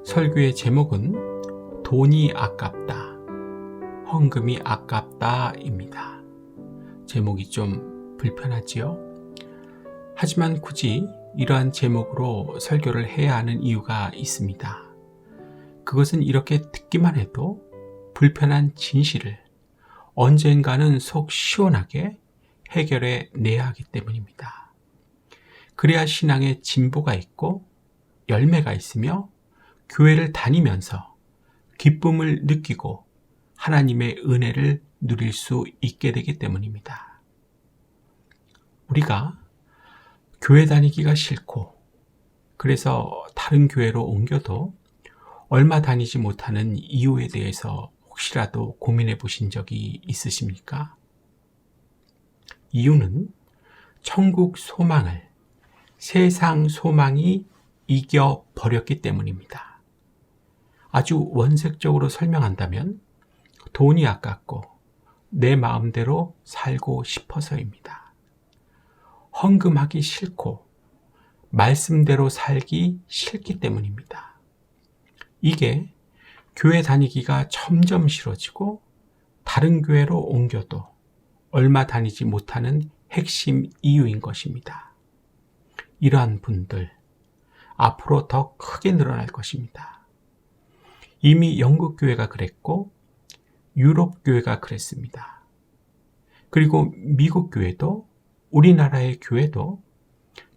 설교의 제목은 돈이 아깝다, 헌금이 아깝다입니다. 제목이 좀 불편하지요? 하지만 굳이 이러한 제목으로 설교를 해야 하는 이유가 있습니다. 그것은 이렇게 듣기만 해도 불편한 진실을 언젠가는 속 시원하게 해결해 내야 하기 때문입니다. 그래야 신앙에 진보가 있고 열매가 있으며 교회를 다니면서 기쁨을 느끼고 하나님의 은혜를 누릴 수 있게 되기 때문입니다. 우리가 교회 다니기가 싫고 그래서 다른 교회로 옮겨도 얼마 다니지 못하는 이유에 대해서 혹시라도 고민해 보신 적이 있으십니까? 이유는 천국 소망을 세상 소망이 이겨버렸기 때문입니다. 아주 원색적으로 설명한다면 돈이 아깝고 내 마음대로 살고 싶어서입니다. 헌금하기 싫고 말씀대로 살기 싫기 때문입니다. 이게 교회 다니기가 점점 싫어지고 다른 교회로 옮겨도 얼마 다니지 못하는 핵심 이유인 것입니다. 이러한 분들 앞으로 더 크게 늘어날 것입니다. 이미 영국 교회가 그랬고 유럽 교회가 그랬습니다. 그리고 미국 교회도 우리나라의 교회도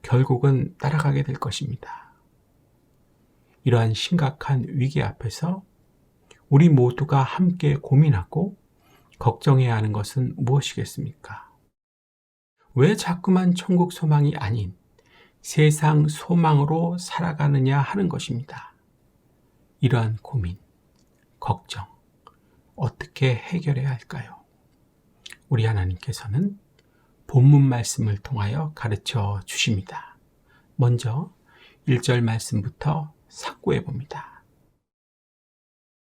결국은 따라가게 될 것입니다. 이러한 심각한 위기 앞에서 우리 모두가 함께 고민하고 걱정해야 하는 것은 무엇이겠습니까? 왜 자꾸만 천국 소망이 아닌 세상 소망으로 살아가느냐 하는 것입니다. 이러한 고민, 걱정, 어떻게 해결해야 할까요? 우리 하나님께서는 본문 말씀을 통하여 가르쳐 주십니다. 먼저 1절 말씀부터 삭고해 봅니다.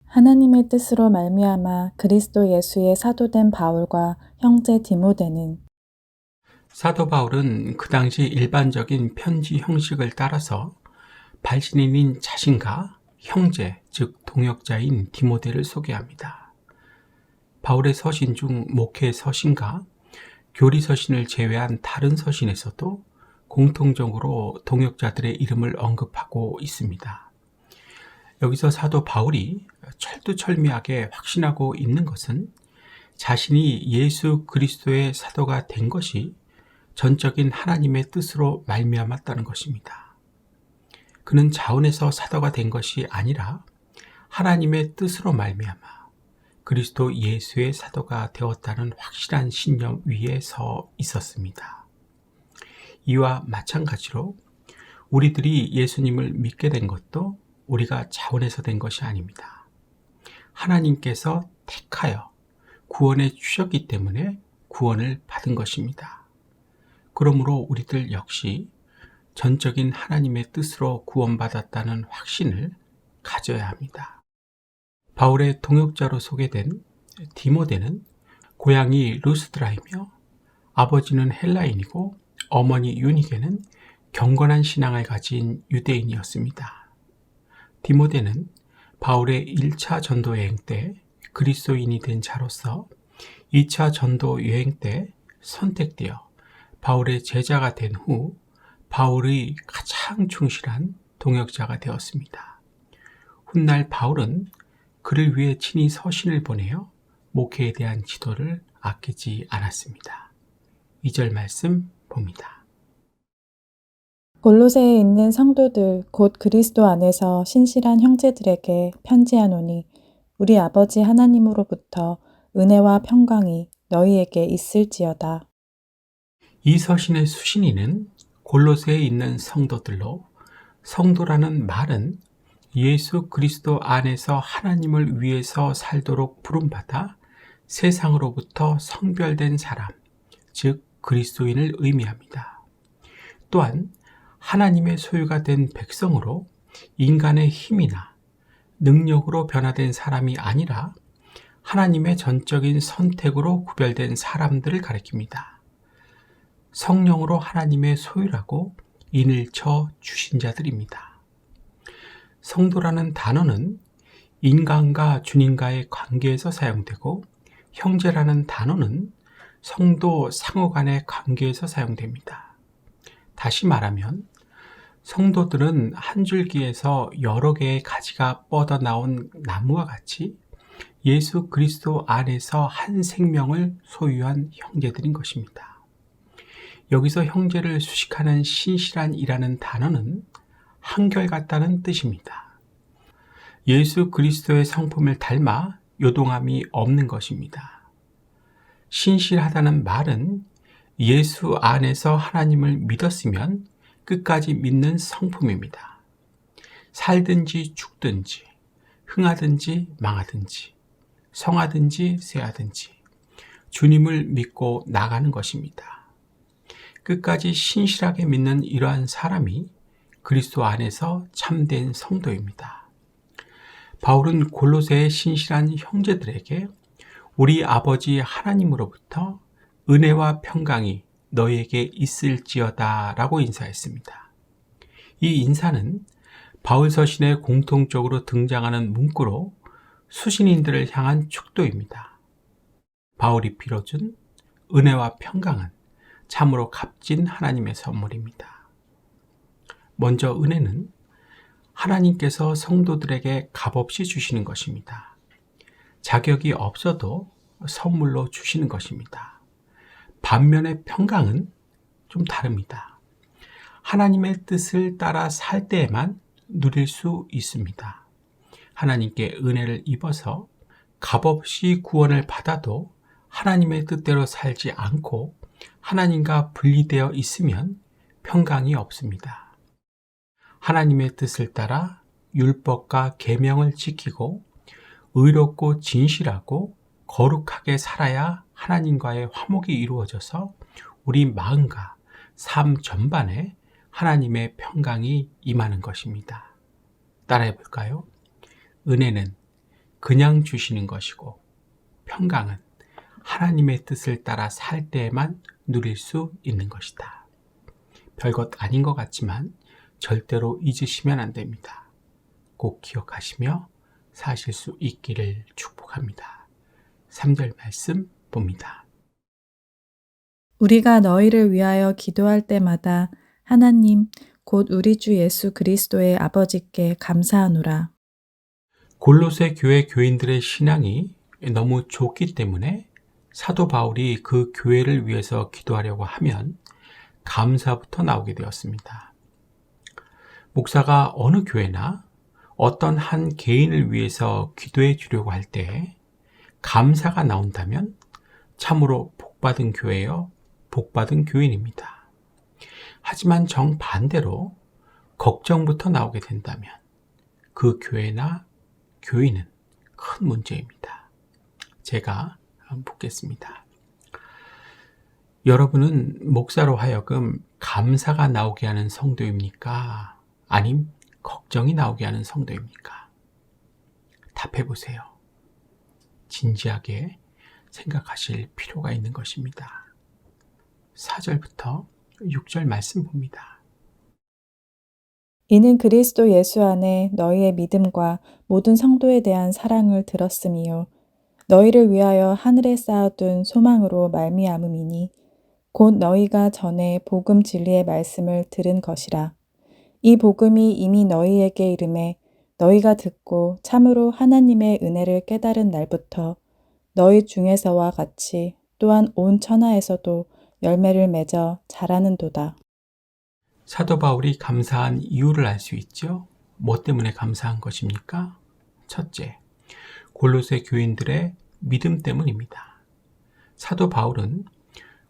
하나님의 뜻으로 말미암아 그리스도 예수의 사도된 바울과 형제 디모데는 사도 바울은 그 당시 일반적인 편지 형식을 따라서 발신인인 자신과 형제, 즉 동역자인 디모데를 소개합니다. 바울의 서신 중 목회 서신과 교리 서신을 제외한 다른 서신에서도 공통적으로 동역자들의 이름을 언급하고 있습니다. 여기서 사도 바울이 철두철미하게 확신하고 있는 것은 자신이 예수 그리스도의 사도가 된 것이 전적인 하나님의 뜻으로 말미암았다는 것입니다. 그는 자원에서 사도가 된 것이 아니라 하나님의 뜻으로 말미암아 그리스도 예수의 사도가 되었다는 확실한 신념 위에 서 있었습니다. 이와 마찬가지로 우리들이 예수님을 믿게 된 것도 우리가 자원에서 된 것이 아닙니다. 하나님께서 택하여 구원해 주셨기 때문에 구원을 받은 것입니다. 그러므로 우리들 역시 전적인 하나님의 뜻으로 구원받았다는 확신을 가져야 합니다. 바울의 동역자로 소개된 디모데는 고향이 루스드라이며 아버지는 헬라인이고 어머니 유니게는 경건한 신앙을 가진 유대인이었습니다. 디모데는 바울의 1차 전도 여행 때 그리스도인이 된 자로서 2차 전도 여행 때 선택되어 바울의 제자가 된 후 바울의 가장 충실한 동역자가 되었습니다. 훗날 바울은 그를 위해 친히 서신을 보내어 목회에 대한 지도를 아끼지 않았습니다. 2절 말씀 봅니다. 골로새에 있는 성도들 곧 그리스도 안에서 신실한 형제들에게 편지하노니 우리 아버지 하나님으로부터 은혜와 평강이 너희에게 있을지어다. 이 서신의 수신인은 골로새에 있는 성도들로, 성도라는 말은 예수 그리스도 안에서 하나님을 위해서 살도록 부름받아 세상으로부터 성별된 사람, 즉 그리스도인을 의미합니다. 또한 하나님의 소유가 된 백성으로 인간의 힘이나 능력으로 변화된 사람이 아니라 하나님의 전적인 선택으로 구별된 사람들을 가리킵니다. 성령으로 하나님의 소유라고 인을 쳐 주신 자들입니다. 성도라는 단어는 인간과 주님과의 관계에서 사용되고 형제라는 단어는 성도 상호 간의 관계에서 사용됩니다. 다시 말하면 성도들은 한 줄기에서 여러 개의 가지가 뻗어나온 나무와 같이 예수 그리스도 안에서 한 생명을 소유한 형제들인 것입니다. 여기서 형제를 수식하는 신실한이라는 단어는 한결같다는 뜻입니다. 예수 그리스도의 성품을 닮아 요동함이 없는 것입니다. 신실하다는 말은 예수 안에서 하나님을 믿었으면 끝까지 믿는 성품입니다. 살든지 죽든지, 흥하든지 망하든지, 성하든지 쇠하든지 주님을 믿고 나가는 것입니다. 끝까지 신실하게 믿는 이러한 사람이 그리스도 안에서 참된 성도입니다. 바울은 골로새의 신실한 형제들에게 우리 아버지 하나님으로부터 은혜와 평강이 너희에게 있을지어다 라고 인사했습니다. 이 인사는 바울 서신에 공통적으로 등장하는 문구로 수신인들을 향한 축도입니다. 바울이 빌어준 은혜와 평강은 참으로 값진 하나님의 선물입니다. 먼저 은혜는 하나님께서 성도들에게 값없이 주시는 것입니다. 자격이 없어도 선물로 주시는 것입니다. 반면에 평강은 좀 다릅니다. 하나님의 뜻을 따라 살 때에만 누릴 수 있습니다. 하나님께 은혜를 입어서 값없이 구원을 받아도 하나님의 뜻대로 살지 않고 하나님과 분리되어 있으면 평강이 없습니다. 하나님의 뜻을 따라 율법과 계명을 지키고 의롭고 진실하고 거룩하게 살아야 하나님과의 화목이 이루어져서 우리 마음과 삶 전반에 하나님의 평강이 임하는 것입니다. 따라해 볼까요? 은혜는 그냥 주시는 것이고 평강은 하나님의 뜻을 따라 살 때에만 누릴 수 있는 것이다. 별것 아닌 것 같지만 절대로 잊으시면 안 됩니다. 꼭 기억하시며 사실 수 있기를 축복합니다. 3절 말씀 봅니다. 우리가 너희를 위하여 기도할 때마다 하나님 곧 우리 주 예수 그리스도의 아버지께 감사하노라. 골로새 교회 교인들의 신앙이 너무 좋기 때문에 사도 바울이 그 교회를 위해서 기도하려고 하면 감사부터 나오게 되었습니다. 목사가 어느 교회나 어떤 한 개인을 위해서 기도해 주려고 할 때 감사가 나온다면 참으로 복받은 교회여 복받은 교인입니다. 하지만 정반대로 걱정부터 나오게 된다면 그 교회나 교인은 큰 문제입니다. 제가 묻겠습니다. 여러분은 목사로 하여금 감사가 나오게 하는 성도입니까? 아님 걱정이 나오게 하는 성도입니까? 답해 보세요. 진지하게 생각하실 필요가 있는 것입니다. 4절부터 6절 말씀 봅니다. 이는 그리스도 예수 안에 너희의 믿음과 모든 성도에 대한 사랑을 들었음이요 너희를 위하여 하늘에 쌓아둔 소망으로 말미암음이니 곧 너희가 전에 복음 진리의 말씀을 들은 것이라. 이 복음이 이미 너희에게 이름에 너희가 듣고 참으로 하나님의 은혜를 깨달은 날부터 너희 중에서와 같이 또한 온 천하에서도 열매를 맺어 자라는도다. 사도 바울이 감사한 이유를 알 수 있죠? 뭐 때문에 감사한 것입니까? 첫째, 골로새 교인들의 믿음 때문입니다. 사도 바울은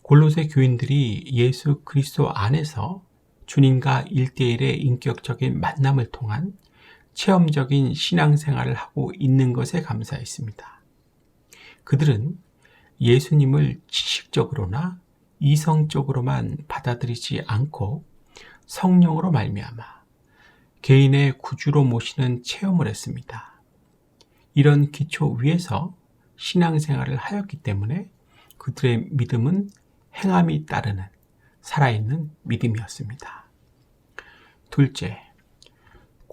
골로새 교인들이 예수 그리스도 안에서 주님과 1대1의 인격적인 만남을 통한 체험적인 신앙생활을 하고 있는 것에 감사했습니다. 그들은 예수님을 지식적으로나 이성적으로만 받아들이지 않고 성령으로 말미암아 개인의 구주로 모시는 체험을 했습니다. 이런 기초 위에서 신앙생활을 하였기 때문에 그들의 믿음은 행함이 따르는 살아있는 믿음이었습니다. 둘째,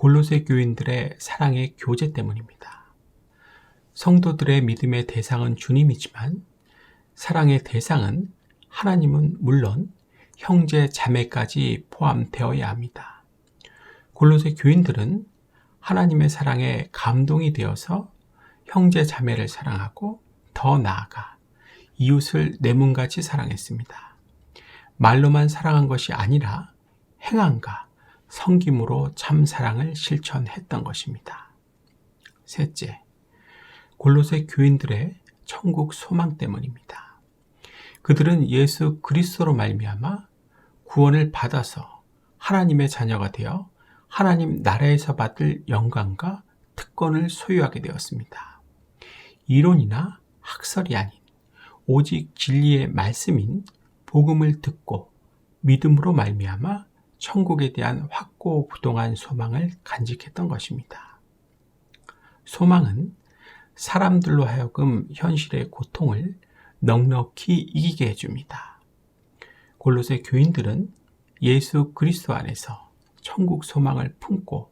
골로새 교인들의 사랑의 교제 때문입니다. 성도들의 믿음의 대상은 주님이지만 사랑의 대상은 하나님은 물론 형제 자매까지 포함되어야 합니다. 골로새 교인들은 하나님의 사랑에 감동이 되어서 형제 자매를 사랑하고 더 나아가 이웃을 내 몸같이 사랑했습니다. 말로만 사랑한 것이 아니라 행함과 섬김으로 참 사랑을 실천했던 것입니다. 셋째, 골로새 교인들의 천국 소망 때문입니다. 그들은 예수 그리스도로 말미암아 구원을 받아서 하나님의 자녀가 되어 하나님 나라에서 받을 영광과 특권을 소유하게 되었습니다. 이론이나 학설이 아닌 오직 진리의 말씀인 복음을 듣고 믿음으로 말미암아 천국에 대한 확고부동한 소망을 간직했던 것입니다. 소망은 사람들로 하여금 현실의 고통을 넉넉히 이기게 해줍니다. 골로새 교인들은 예수 그리스도 안에서 천국 소망을 품고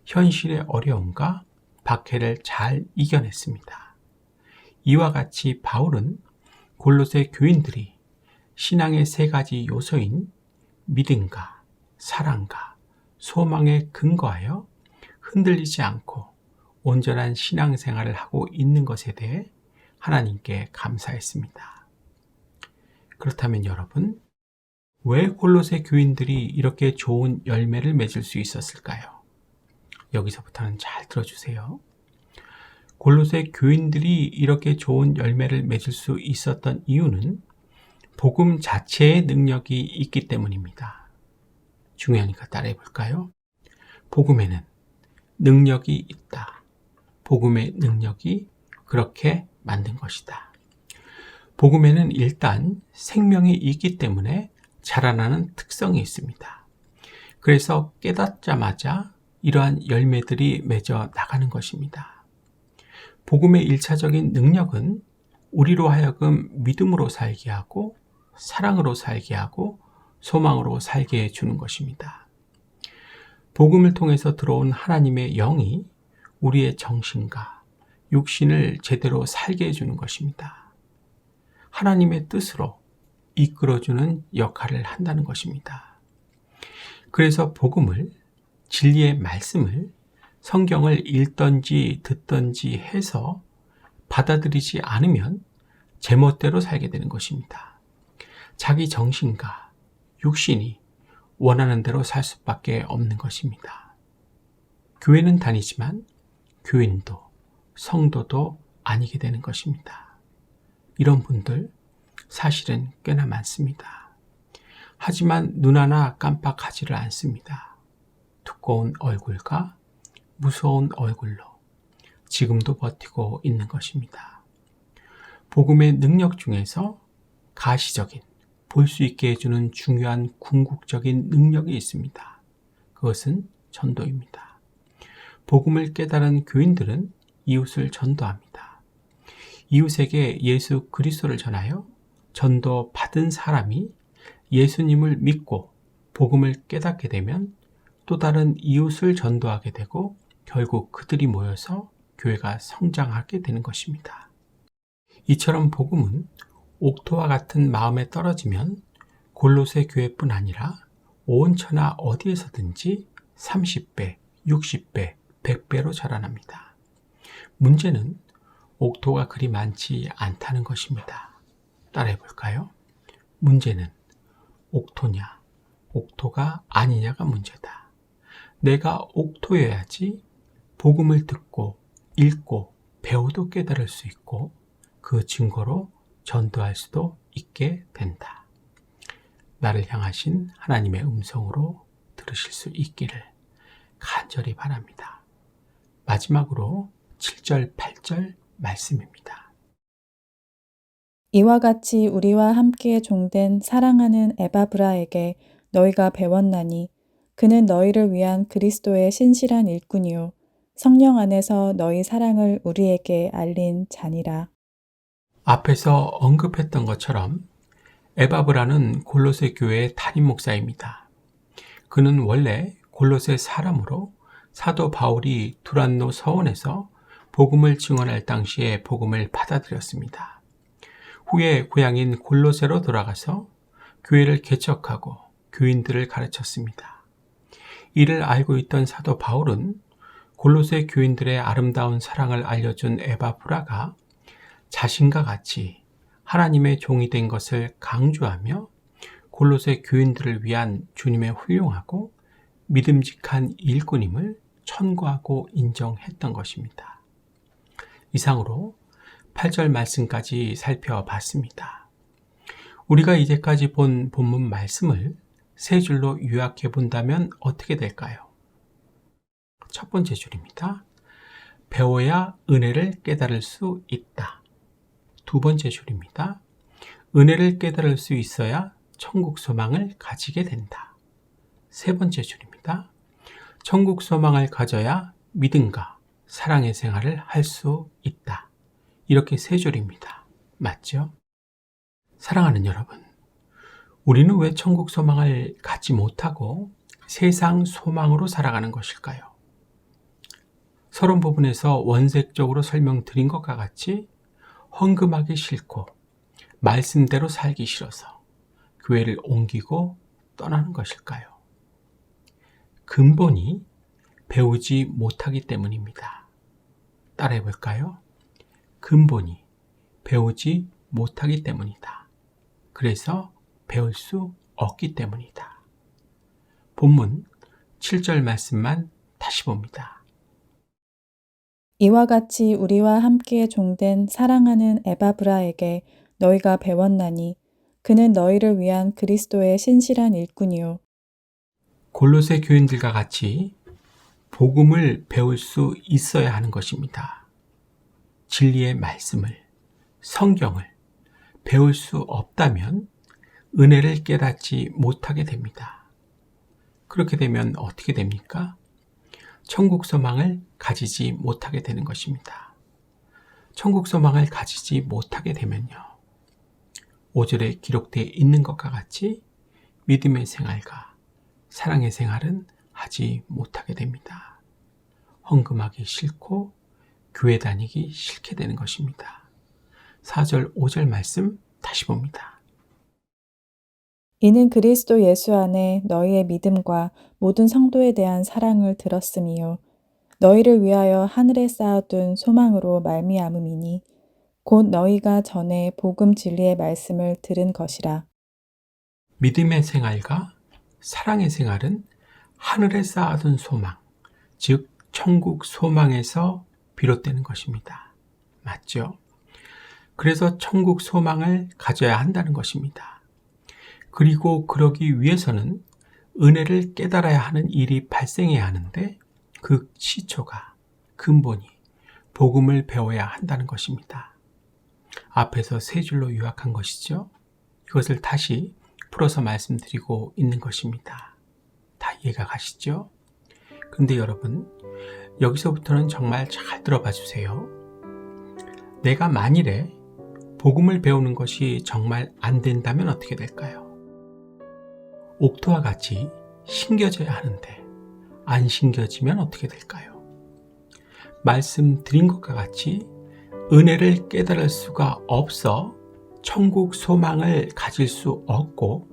현실의 어려움과 박해를 잘 이겨냈습니다. 이와 같이 바울은 골로새 교인들이 신앙의 세 가지 요소인 믿음과 사랑과 소망에 근거하여 흔들리지 않고 온전한 신앙생활을 하고 있는 것에 대해 하나님께 감사했습니다. 그렇다면 여러분, 왜 골로새 교인들이 이렇게 좋은 열매를 맺을 수 있었을까요? 여기서부터는 잘 들어주세요. 골로새 교인들이 이렇게 좋은 열매를 맺을 수 있었던 이유는 복음 자체의 능력이 있기 때문입니다. 중요하니까 따라해 볼까요? 복음에는 능력이 있다. 복음의 능력이 그렇게 만든 것이다. 복음에는 일단 생명이 있기 때문에 자라나는 특성이 있습니다. 그래서 깨닫자마자 이러한 열매들이 맺어 나가는 것입니다. 복음의 1차적인 능력은 우리로 하여금 믿음으로 살게 하고 사랑으로 살게 하고 소망으로 살게 해주는 것입니다. 복음을 통해서 들어온 하나님의 영이 우리의 정신과 육신을 제대로 살게 해주는 것입니다. 하나님의 뜻으로 이끌어주는 역할을 한다는 것입니다. 그래서 복음을, 진리의 말씀을, 성경을 읽든지 듣든지 해서 받아들이지 않으면 제멋대로 살게 되는 것입니다. 자기 정신과 육신이 원하는 대로 살 수밖에 없는 것입니다. 교회는 다니지만 교인도 성도도 아니게 되는 것입니다. 이런 분들 사실은 꽤나 많습니다. 하지만 눈 하나 깜빡하지를 않습니다. 두꺼운 얼굴과 무서운 얼굴로 지금도 버티고 있는 것입니다. 복음의 능력 중에서 가시적인, 볼 수 있게 해주는 중요한 궁극적인 능력이 있습니다. 그것은 전도입니다. 복음을 깨달은 교인들은 이웃을 전도합니다. 이웃에게 예수 그리스도를 전하여 전도 받은 사람이 예수님을 믿고 복음을 깨닫게 되면 또 다른 이웃을 전도하게 되고 결국 그들이 모여서 교회가 성장하게 되는 것입니다. 이처럼 복음은 옥토와 같은 마음에 떨어지면 골로새 교회뿐 아니라 온 천하 어디에서든지 30배, 60배, 100배로 자라납니다. 문제는 옥토가 그리 많지 않다는 것입니다. 따라해 볼까요? 문제는 옥토냐, 옥토가 아니냐가 문제다. 내가 옥토여야지 복음을 듣고 읽고 배워도 깨달을 수 있고 그 증거로 전도할 수도 있게 된다. 나를 향하신 하나님의 음성으로 들으실 수 있기를 간절히 바랍니다. 마지막으로 7절, 8절 말씀입니다. 이와 같이 우리와 함께 종된 사랑하는 에바브라에게 너희가 배웠나니 그는 너희를 위한 그리스도의 신실한 일꾼이요 성령 안에서 너희 사랑을 우리에게 알린 자니라. 앞에서 언급했던 것처럼 에바브라는 골로새 교회의 담임 목사입니다. 그는 원래 골로새 사람으로 사도 바울이 두란노 서원에서 복음을 증언할 당시에 복음을 받아들였습니다. 후에 고향인 골로새로 돌아가서 교회를 개척하고 교인들을 가르쳤습니다. 이를 알고 있던 사도 바울은 골로새 교인들의 아름다운 사랑을 알려준 에바브라가 자신과 같이 하나님의 종이 된 것을 강조하며 골로새 교인들을 위한 주님의 훌륭하고 믿음직한 일꾼임을 천구하고 인정했던 것입니다. 이상으로 8절 말씀까지 살펴봤습니다. 우리가 이제까지 본 본문 말씀을 세 줄로 요약해 본다면 어떻게 될까요? 첫 번째 줄입니다. 배워야 은혜를 깨달을 수 있다. 두 번째 줄입니다. 은혜를 깨달을 수 있어야 천국 소망을 가지게 된다. 세 번째 줄입니다. 천국 소망을 가져야 믿음과 사랑의 생활을 할 수 있다. 이렇게 세 줄입니다. 맞죠? 사랑하는 여러분, 우리는 왜 천국 소망을 갖지 못하고 세상 소망으로 살아가는 것일까요? 서론 부분에서 원색적으로 설명드린 것과 같이 헌금하기 싫고 말씀대로 살기 싫어서 교회를 옮기고 떠나는 것일까요? 근본이 배우지 못하기 때문입니다. 따라해 볼까요? 근본이 배우지 못하기 때문이다. 그래서 배울 수 없기 때문이다. 본문 7절 말씀만 다시 봅니다. 이와 같이 우리와 함께 종된 사랑하는 에바브라에게 너희가 배웠나니 그는 너희를 위한 그리스도의 신실한 일꾼이요. 골로새 교인들과 같이 복음을 배울 수 있어야 하는 것입니다. 진리의 말씀을, 성경을 배울 수 없다면 은혜를 깨닫지 못하게 됩니다. 그렇게 되면 어떻게 됩니까? 천국 소망을 가지지 못하게 되는 것입니다. 천국 소망을 가지지 못하게 되면요. 5절에 기록되어 있는 것과 같이 믿음의 생활과 사랑의 생활은 하지 못하게 됩니다. 헌금하기 싫고 교회 다니기 싫게 되는 것입니다. 4절, 5절 말씀 다시 봅니다. 이는 그리스도 예수 안에 너희의 믿음과 모든 성도에 대한 사랑을 들었음이요. 너희를 위하여 하늘에 쌓아둔 소망으로 말미암음이니 곧 너희가 전에 복음 진리의 말씀을 들은 것이라. 믿음의 생활과 사랑의 생활은 하늘에 쌓아둔 소망, 즉 천국 소망에서 비롯되는 것입니다. 맞죠? 그래서 천국 소망을 가져야 한다는 것입니다. 그리고 그러기 위해서는 은혜를 깨달아야 하는 일이 발생해야 하는데 그 시초가, 근본이 복음을 배워야 한다는 것입니다. 앞에서 세 줄로 요약한 것이죠. 이것을 다시 풀어서 말씀드리고 있는 것입니다. 다 이해가 가시죠? 근데 여러분, 여기서부터는 정말 잘 들어봐 주세요. 내가 만일에 복음을 배우는 것이 정말 안 된다면 어떻게 될까요? 옥토와 같이 신겨져야 하는데 안 신겨지면 어떻게 될까요? 말씀드린 것과 같이 은혜를 깨달을 수가 없어 천국 소망을 가질 수 없고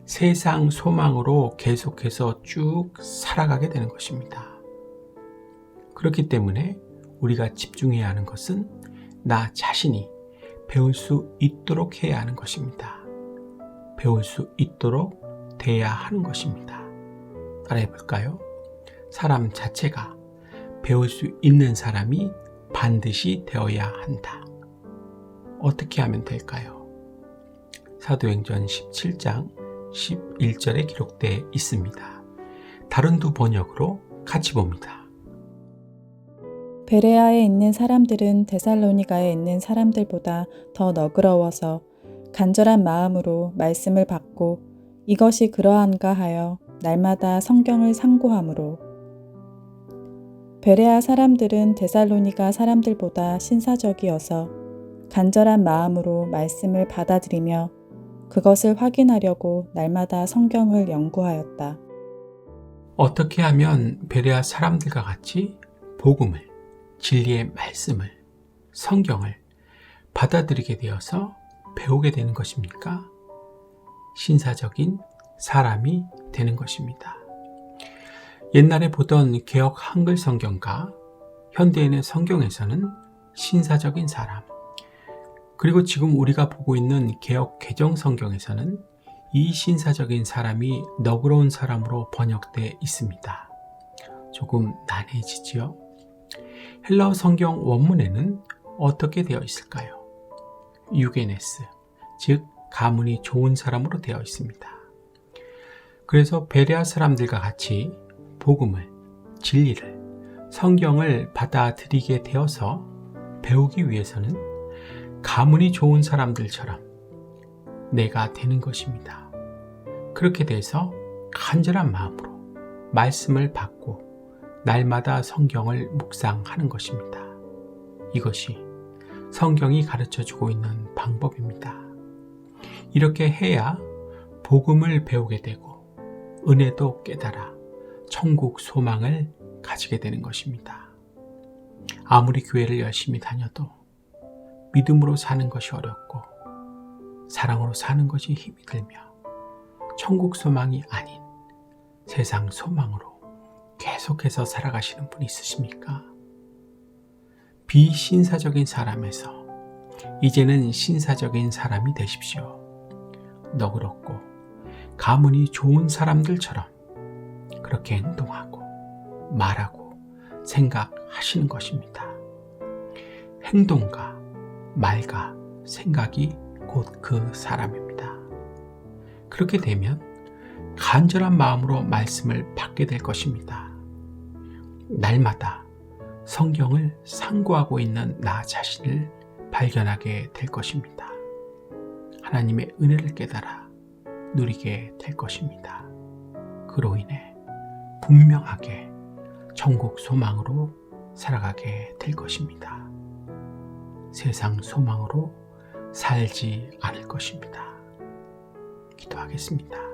세상 소망으로 계속해서 쭉 살아가게 되는 것입니다. 그렇기 때문에 우리가 집중해야 하는 것은 나 자신이 배울 수 있도록 해야 하는 것입니다. 배울 수 있도록 돼야 하는 것입니다. 따라해 볼까요? 사람 자체가 배울 수 있는 사람이 반드시 되어야 한다. 어떻게 하면 될까요? 사도행전 17장 11절에 기록되어 있습니다. 다른 두 번역으로 같이 봅니다. 베레아에 있는 사람들은 데살로니가에 있는 사람들보다 더 너그러워서 간절한 마음으로 말씀을 받고 이것이 그러한가 하여 날마다 성경을 상고하므로. 베레아 사람들은 데살로니가 사람들보다 신사적이어서 간절한 마음으로 말씀을 받아들이며 그것을 확인하려고 날마다 성경을 연구하였다. 어떻게 하면 베레아 사람들과 같이 복음을, 진리의 말씀을, 성경을 받아들이게 되어서 배우게 되는 것입니까? 신사적인 사람이 되는 것입니다. 옛날에 보던 개역 한글 성경과 현대인의 성경에서는 신사적인 사람, 그리고 지금 우리가 보고 있는 개역 개정 성경에서는 이 신사적인 사람이 너그러운 사람으로 번역되어 있습니다. 조금 난해지지요? 헬라어 성경 원문에는 어떻게 되어 있을까요? 유게네스, 즉 가문이 좋은 사람으로 되어 있습니다. 그래서 베레아 사람들과 같이 복음을, 진리를, 성경을 받아들이게 되어서 배우기 위해서는 가문이 좋은 사람들처럼 내가 되는 것입니다. 그렇게 돼서 간절한 마음으로 말씀을 받고 날마다 성경을 묵상하는 것입니다. 이것이 성경이 가르쳐주고 있는 방법입니다. 이렇게 해야 복음을 배우게 되고 은혜도 깨달아 천국 소망을 가지게 되는 것입니다. 아무리 교회를 열심히 다녀도 믿음으로 사는 것이 어렵고 사랑으로 사는 것이 힘이 들며 천국 소망이 아닌 세상 소망으로 계속해서 살아가시는 분이 있으십니까? 비신사적인 사람에서 이제는 신사적인 사람이 되십시오. 너그럽고 가문이 좋은 사람들처럼 그렇게 행동하고 말하고 생각하시는 것입니다. 행동과 말과 생각이 곧 그 사람입니다. 그렇게 되면 간절한 마음으로 말씀을 받게 될 것입니다. 날마다 성경을 상고하고 있는 나 자신을 발견하게 될 것입니다. 하나님의 은혜를 깨달아 누리게 될 것입니다. 그로 인해 분명하게 천국 소망으로 살아가게 될 것입니다. 세상 소망으로 살지 않을 것입니다. 기도하겠습니다.